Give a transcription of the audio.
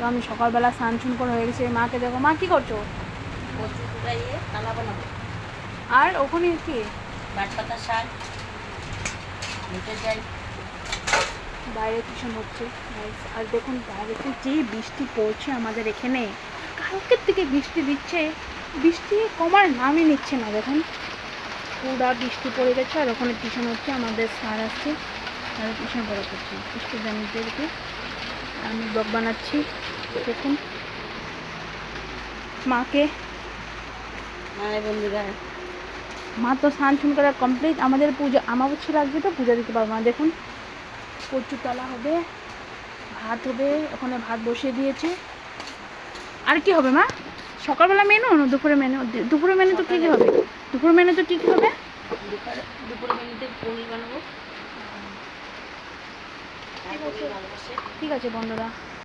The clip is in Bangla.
তো আমি সকালবেলা স্নান শুন করে হয়ে গেছে। মাকে দেখো, মা কী করছো? কচু কুড়াইয়ে থালা বানাবো। আর ওখানে কি বাটপাতা শাক, মিটে যাই। বাইরে টিউশন হচ্ছে। আর দেখুন বাইরে যে বৃষ্টি পড়ছে আমাদের এখানে, কালকের থেকে বৃষ্টি দিচ্ছে, বৃষ্টি কমার নামই নিচ্ছে না। দেখুন পুরা বৃষ্টি পড়ে গেছে। আর ওখানে টিউশন হচ্ছে, আমাদের স্যার আসছে, তারা টিউশন পড়া করছে স্টুডেন্টদেরকে। আমি ব্লগ বানাচ্ছি। দেখুন মাকে, বন্ধুরা, মা তো স্নান শুন করা কমপ্লিট। আমাদের পূজা আমাবস্যা লাগবে তো পূজা দিতে পারবো না। দেখুন কচু তলা হবে, ভাত হবে, ওখানে ভাত বসিয়ে দিয়েছে। আর কি হবে মা? সকালবেলা মেনু না দুপুরে মেনু? দুপুরে মেনু তো কী কী হবে? দুপুরে মেনু তো কী কী হবে? দুপুরে মেনুতে পনির বানাবো। ঠিক আছে বন্ধুরা।